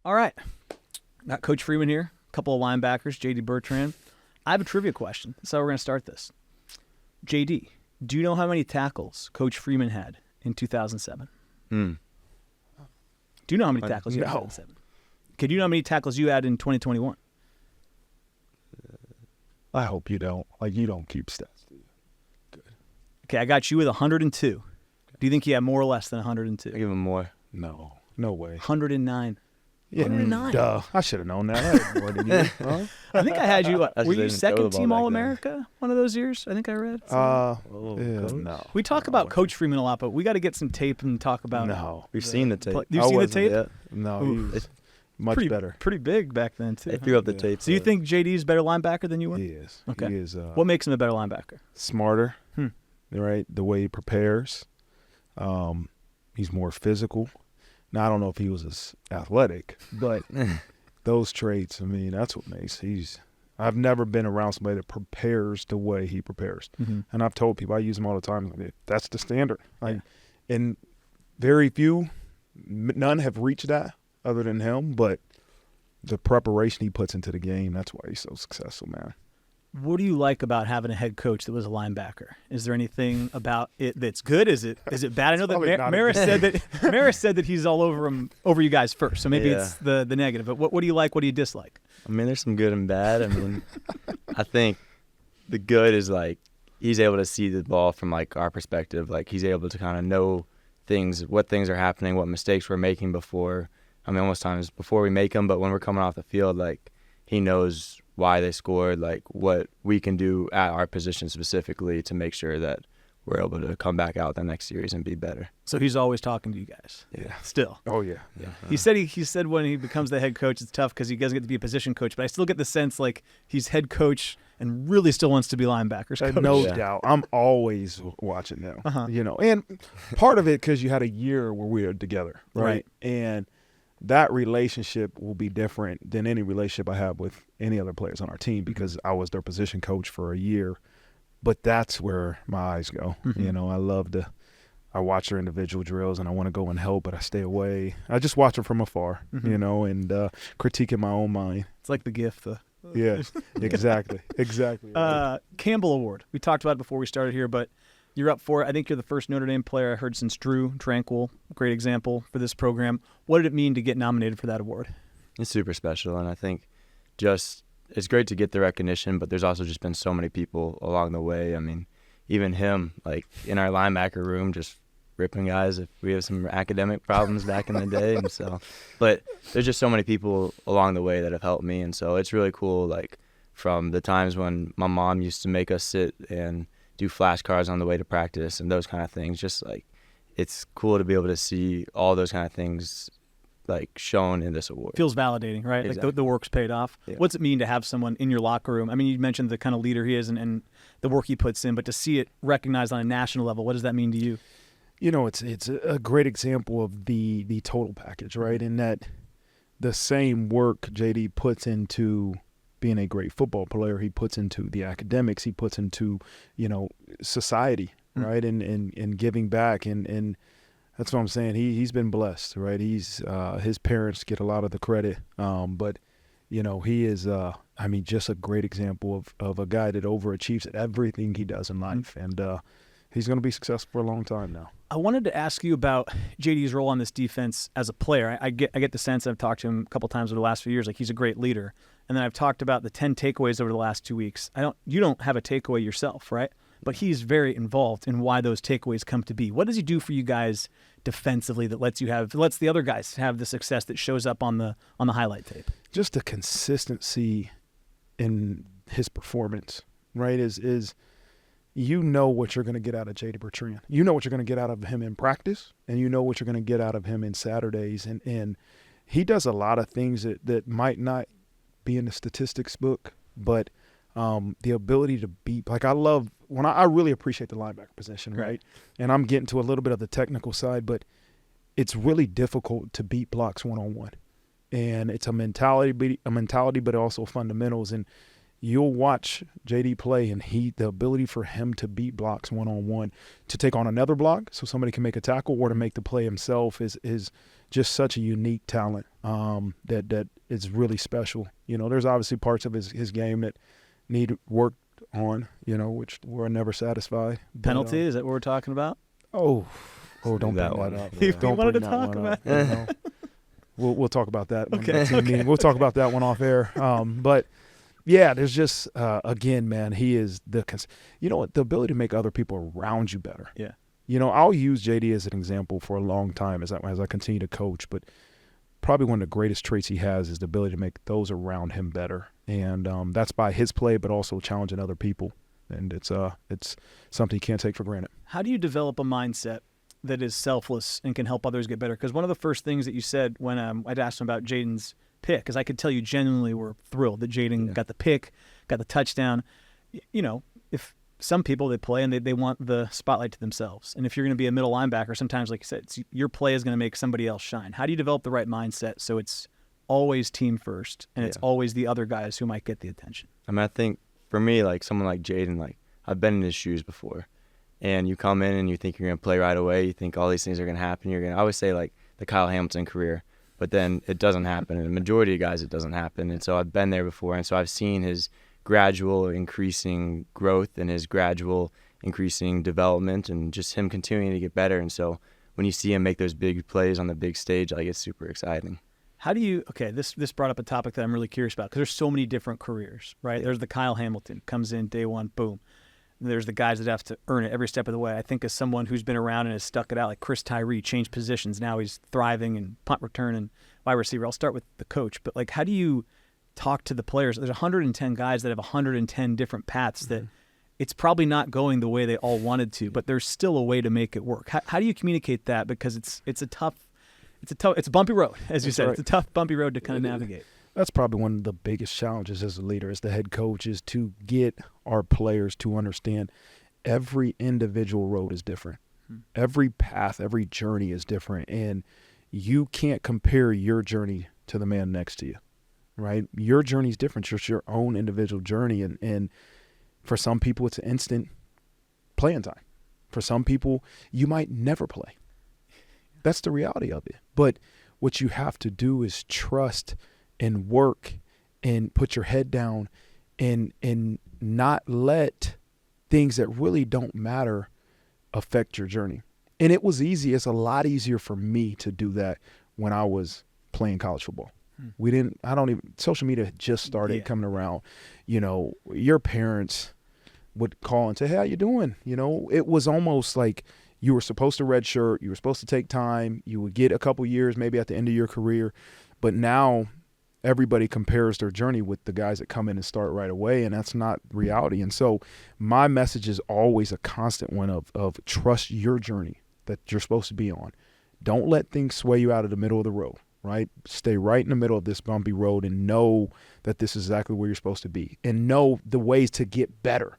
All right. Got Coach Freeman here, a couple of linebackers, JD Bertrand. I have a trivia question. That's how we're going to start this. JD, do you know how many tackles Coach Freeman had in 2007? Do you know how many tackles you had in 2007? Okay, do you know how many tackles you had in 2021? I hope you don't. Like, you don't keep stats, do you? Good. Okay, I got you with 102. Do you think he had more or less than 102? I give him more. No way. 109. Yeah, 109. duh. I should have known that. I had more than you. Huh? I think I had you. That's Were they you didn't throw the second ball team back All-America one of those years? I think I read. No. We talk about Coach Freeman a lot, but we got to get some tape and talk about. No. We've seen the tape. You've seen the tape? Yeah. No, Ooh. he was much better. Pretty big back then too. They threw up the Yeah. tape. So you think JD is a better linebacker than you were? He is. Okay. He is What makes him a better linebacker? smarter, Hmm. right? The way he prepares. He's more physical. Now, I don't know if he was as athletic, but those traits, I mean, that's what makes I've never been around somebody that prepares the way he prepares. Mm-hmm. And I've told people, I use him all the time, like, that's the standard. Like, and very few, none have reached that other than him, but the preparation he puts into the game, that's why he's so successful, man. What do you like about having a head coach that was a linebacker? Is there anything about it that's good? Is it bad? I know that probably not a Maris said that he's all over you guys first, so maybe it's the negative. But what do you like? What do you dislike? I mean, there's some good and bad. I mean, I think the good is, like, he's able to see the ball from, like, our perspective. Like, he's able to kind of know what things are happening, what mistakes we're making before. I mean, almost times before we make them, but when we're coming off the field, like, he knows why they scored, like what we can do at our position specifically to make sure that we're able to come back out the next series and be better. So he's always talking to you guys. Yeah. Still. Oh, yeah. He said when he becomes the head coach, it's tough because he doesn't get to be a position coach. But I still get the sense like he's head coach and really still wants to be linebackers coach. No doubt. I'm always watching them, and part of it because you had a year where we were together, right? And that relationship will be different than any relationship I have with any other players on our team because I was their position coach for a year. But that's where my eyes go. Mm-hmm. I watch their individual drills and I want to go and help, but I stay away. I just watch them from afar, Mm-hmm. And critique in my own mind. It's like the gift. Yeah, exactly. Campbell Award. We talked about it before we started here, but you're up for it. I think you're the first Notre Dame player I heard since Drew Tranquil. A great example for this program. What did it mean to get nominated for that award? It's super special, and I think it's great to get the recognition, but there's also just been so many people along the way. I mean, even him, like in our linebacker room, just ripping guys if we have some academic problems back in the day. And so, but there's just so many people along the way that have helped me, and so it's really cool, like from the times when my mom used to make us sit and do flashcards on the way to practice and those kind of things. Just like it's cool to be able to see all those kind of things like shown in this award. Feels validating, right? Exactly. Like the work's paid off. Yeah. What's it mean to have someone in your locker room? I mean, you mentioned the kind of leader he is and the work he puts in, but to see it recognized on a national level, what does that mean to you? It's a great example of the total package, right? In that the same work JD puts into being a great football player, he puts into the academics, he puts into, society, right? And giving back. And that's what I'm saying. He's been blessed, right? His parents get a lot of the credit. But he is, just a great example of a guy that overachieves at everything he does in life. And he's going to be successful for a long time now. I wanted to ask you about JD's role on this defense as a player. I get the sense, I've talked to him a couple times over the last few years, like he's a great leader. And then I've talked about the 10 takeaways over the last 2 weeks. You don't have a takeaway yourself, right? But he's very involved in why those takeaways come to be. What does he do for you guys defensively that lets the other guys have the success that shows up on the highlight tape? Just the consistency in his performance, right? Is what you're going to get out of JD Bertrand. You know what you're going to get out of him in practice, and you know what you're going to get out of him in Saturdays. And he does a lot of things that might not be in the statistics book, but the ability to beat, like I really appreciate the linebacker position, right? And I'm getting to a little bit of the technical side, but it's really difficult to beat blocks one-on-one. And it's a mentality, but also fundamentals. And you'll watch JD play, and the ability for him to beat blocks one-on-one, to take on another block so somebody can make a tackle or to make the play himself is just such a unique talent that is really special. There's obviously parts of his game that need work on, which we're never satisfied. Penalty, is that what we're talking about? Oh, don't bring that that one. up. You Don't wanted bring to that talk one about up, We'll talk about that. Okay. We'll talk about that one off air. But yeah, there's just again, man, he is the ability to make other people around you better. Yeah. I'll use JD as an example for a long time as I continue to coach, but probably one of the greatest traits he has is the ability to make those around him better, and that's by his play, but also challenging other people, and it's something you can't take for granted. How do you develop a mindset that is selfless and can help others get better? Because one of the first things that you said when I'd asked him about Jaden's pick, because I could tell you genuinely were thrilled that Jaden got the pick, got the touchdown. If some people, they play and they want the spotlight to themselves. And if you're going to be a middle linebacker, sometimes, like you said, your play is going to make somebody else shine. How do you develop the right mindset so it's always team first and it's always the other guys who might get the attention? I think for me, like someone like Jaden, like I've been in his shoes before. And you come in and you think you're going to play right away. You think all these things are going to happen. I always say like the Kyle Hamilton career, but then it doesn't happen. And the majority of guys, it doesn't happen. And so I've been there before. And so I've seen his gradual increasing growth and his gradual increasing development and just him continuing to get better. And so when you see him make those big plays on the big stage, like it's super exciting. How do you, this brought up a topic that I'm really curious about because there's so many different careers, right? Yeah. There's the Kyle Hamilton, comes in day one, boom. There's the guys that have to earn it every step of the way. I think as someone who's been around and has stuck it out, like Chris Tyree, changed positions. Now he's thriving in punt return and wide receiver. I'll start with the coach. But, like, how do you talk to the players? There's 110 guys that have 110 different paths that it's probably not going the way they all wanted to, but there's still a way to make it work. How do you communicate that? Because it's a bumpy road, as you said. Right. It's a tough, bumpy road to kind of navigate. That's probably one of the biggest challenges as a leader, as the head coach, is to get our players to understand every individual road is different. Every path, every journey is different, and you can't compare your journey to the man next to you, right? Your journey is different. It's your own individual journey, and for some people, it's instant playing time. For some people, you might never play. That's the reality of it. But what you have to do is trust and work and put your head down and not let things that really don't matter affect your journey. And it was easy. It's a lot easier for me to do that when I was playing college football. Social media had just started coming around. Your parents would call and say, "Hey, how you doing?" It was almost like you were supposed to redshirt. You were supposed to take time. You would get a couple years maybe at the end of your career. But now everybody compares their journey with the guys that come in and start right away, and that's not reality. And so my message is always a constant one of trust your journey that you're supposed to be on. Don't let things sway you out of the middle of the road, right? Stay right in the middle of this bumpy road and know that this is exactly where you're supposed to be, and know the ways to get better.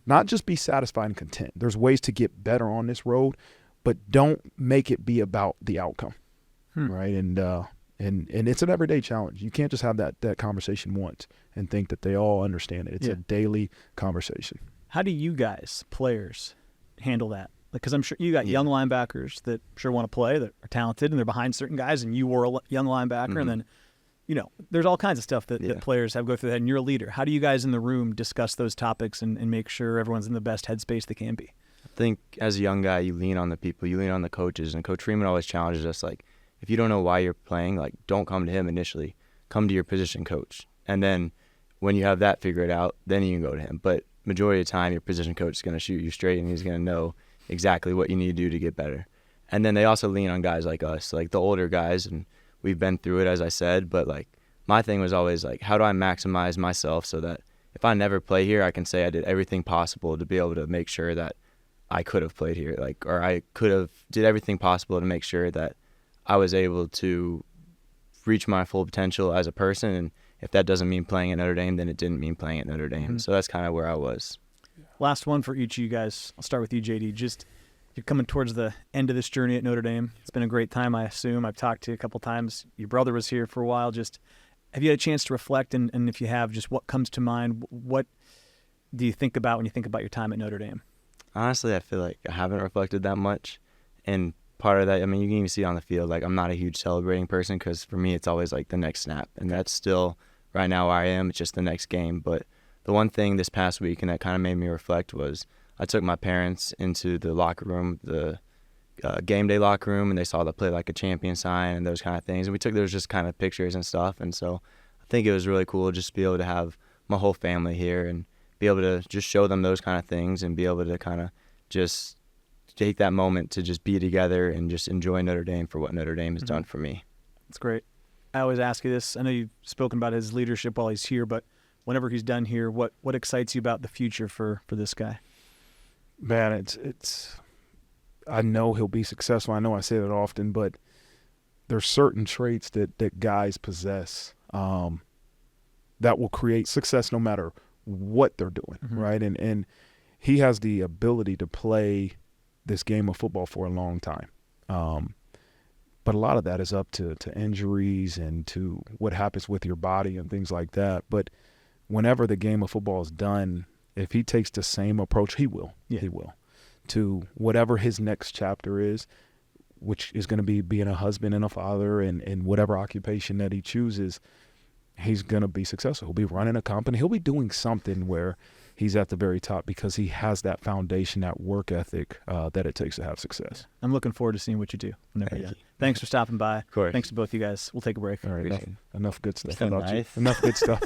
Not just be satisfied and content. There's ways to get better on this road, but don't make it be about the outcome, right? And it's an everyday challenge. You can't just have that conversation once and think that they all understand it. It's a daily conversation. How do you guys, players, handle that? Because I'm sure you got young linebackers that sure want to play, that are talented, and they're behind certain guys, and you were a young linebacker, and then, there's all kinds of stuff that players have go through that, and you're a leader. How do you guys in the room discuss those topics and make sure everyone's in the best headspace they can be? I think as a young guy, you lean on the people, you lean on the coaches, and Coach Freeman always challenges us, like, if you don't know why you're playing, like, don't come to him initially. Come to your position coach. And then when you have that figured out, then you can go to him. But majority of the time, your position coach is going to shoot you straight, and he's going to know exactly what you need to do to get better. And then they also lean on guys like us, like the older guys, and we've been through it, as I said. But, like, my thing was always, like, how do I maximize myself so that if I never play here, I can say I did everything possible to be able to make sure that I could have played here, like, or I could have did everything possible to make sure that I was able to reach my full potential as a person. And if that doesn't mean playing at Notre Dame, then it didn't mean playing at Notre Dame. So that's kind of where I was. Last one for each of you guys. I'll start with you, JD. Just, you're coming towards the end of this journey at Notre Dame. It's been a great time, I assume. I've talked to you a couple times. Your brother was here for a while. Just, have you had a chance to reflect? And if you have, just what comes to mind? What do you think about when you think about your time at Notre Dame? Honestly, I feel like I haven't reflected that much. And part of that. I mean, you can even see it on the field. Like, I'm not a huge celebrating person because for me, it's always like the next snap. And that's still right now where I am. It's just the next game. But the one thing this past week, and that kind of made me reflect, was I took my parents into the locker room, the game day locker room, and they saw the play like a champion sign and those kind of things. And we took those just kind of pictures and stuff. And so I think it was really cool just to be able to have my whole family here and be able to just show them those kind of things and be able to kind of just take that moment to just be together and just enjoy Notre Dame for what Notre Dame has done for me. That's great. I always ask you this. I know you've spoken about his leadership while he's here, but whenever he's done here, what excites you about the future for this guy? Man, it's. I know he'll be successful. I know I say that often, but there's certain traits that guys possess that will create success no matter what they're doing, right? And he has the ability to play this game of football for a long time. But a lot of that is up to injuries and to what happens with your body and things like that. But whenever the game of football is done, if he takes the same approach, he will. Yeah. He will. To whatever his next chapter is, which is going to be being a husband and a father and whatever occupation that he chooses, he's going to be successful. He'll be running a company. He'll be doing something where he's at the very top because he has that foundation, that work ethic that it takes to have success. I'm looking forward to seeing what you do. Thanks for stopping by. Of course. Thanks to both you guys. We'll take a break. All right, enough good stuff. So nice. Enough good stuff.